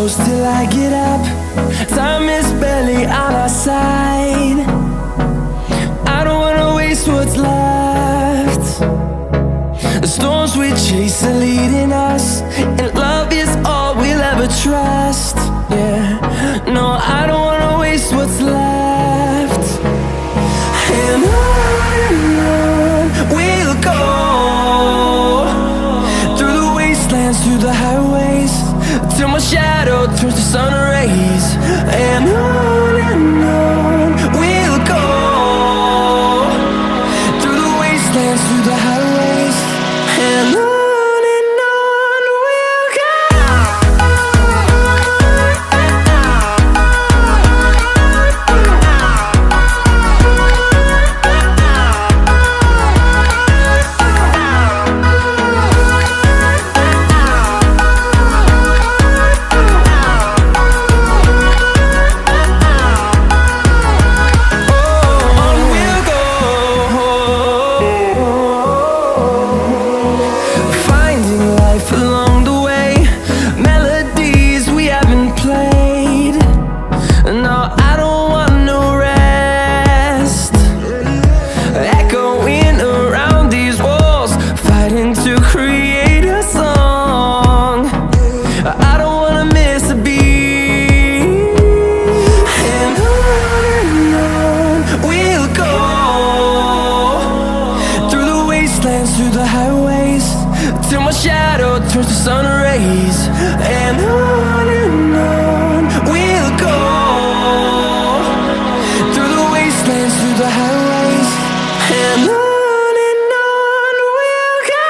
close till I get up. Time is barely on our side. I don't wanna waste what's left. The storms we chase are leading us, and love is all we'll ever trust. Yeah, no, I don't wanna waste what's left. And on we'll go, through the wastelands, through the highways, till my shadow turns to sun rays. And on we'll go, through the wastelands, through the highways, and on we'll go. Through the highways, till my shadow turns to sun rays. And on we'll go, through the wastelands, through the highways, and on we'll go.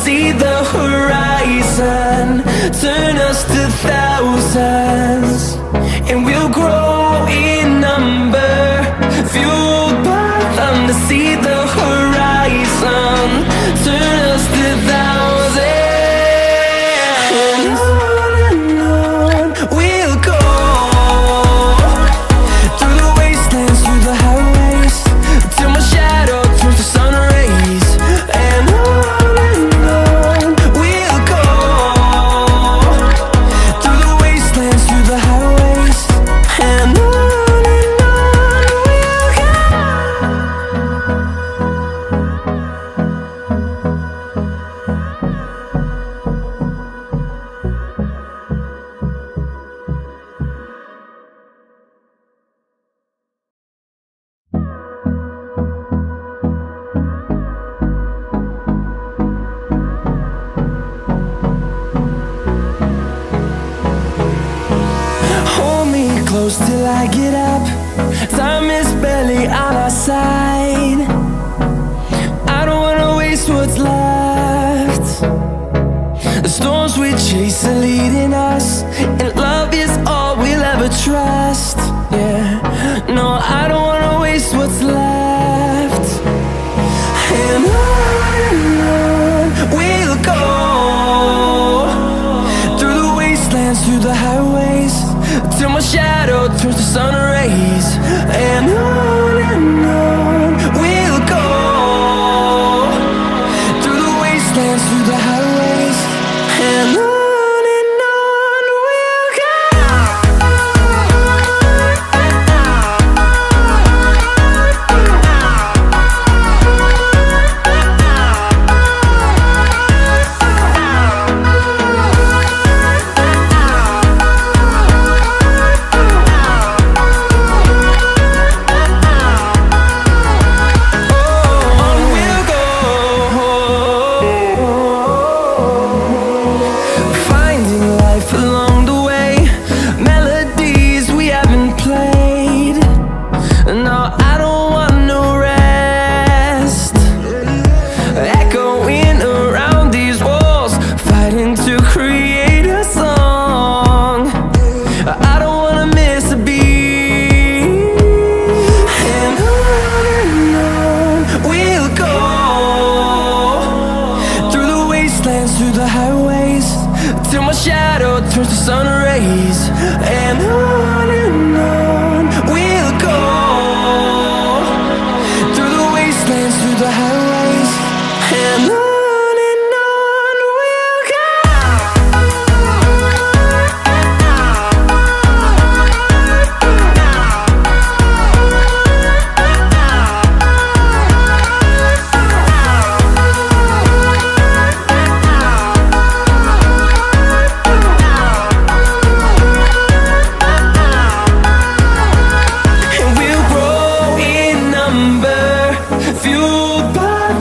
See the horizon, turn us to thousands, and we'll grow in number, fueled by them to see the horizon, turn us to thousands. And on we'll go, through the wastelands, through the highways, till my shadow turns to sun rays. And close till I get up. Time is barely on our side. I don't wanna waste what's left. The storms we chase are leading us, and love is all we'll ever trust. Yeah, no, I don't wanna waste what's left. And on we'll go, through the wastelands, through the highways, till my shadow turns to sun rays. And on we'll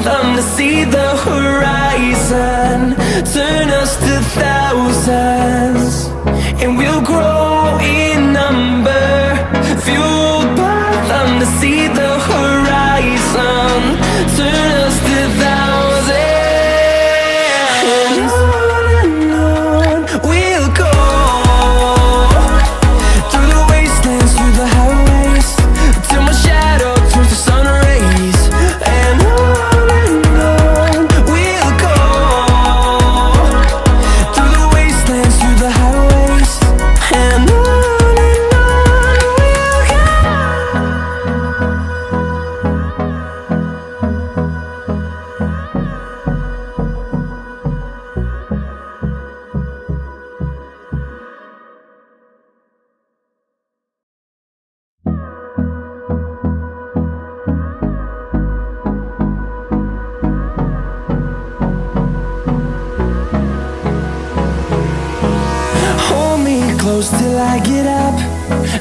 them to see the horizon, turn us to thousands, and we'll grow in number, fueled by them to see the horizon, turn us to thousands, and on we'll go, through the wastelands, through the highways, till my shadow turns to sun rays, and on we'll go, through the wastelands, through the highways, and on we'll go. Hold me close till I get up.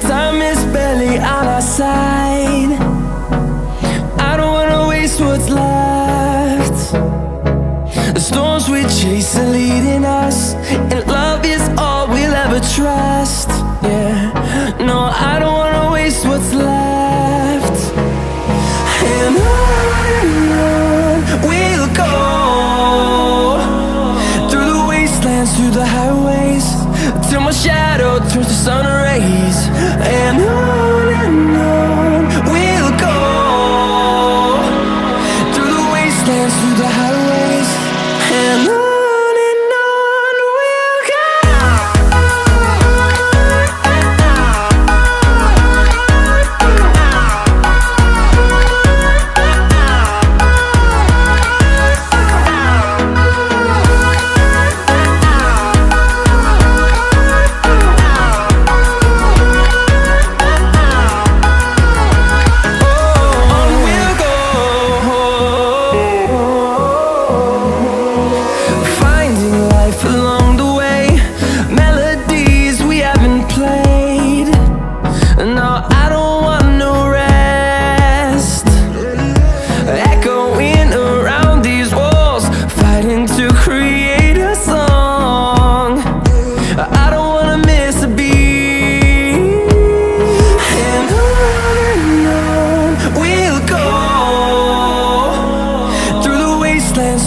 Time is barely on our side. I don't wanna waste what's left. The storms we chase are leading us, and love is all we'll ever trust. Yeah, no, I don't wanna waste what's left. And on we'll go, through the wastelands, through the highways, till my shadow turns to sun rays, and on we'll go, through the wastelands, through the highways, and on we'll go.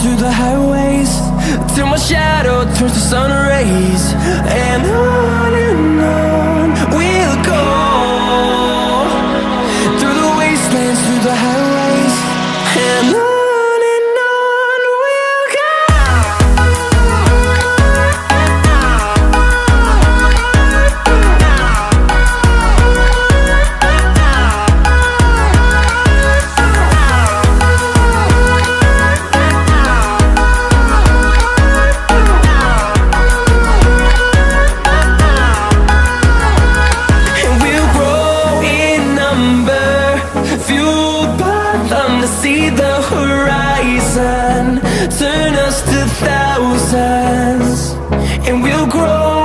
Through the highways, till my shadow turns to sun rays, and on we'll go, through the wastelands, through the highways, and on we'll go. See the horizon, turn us to thousands, and we'll grow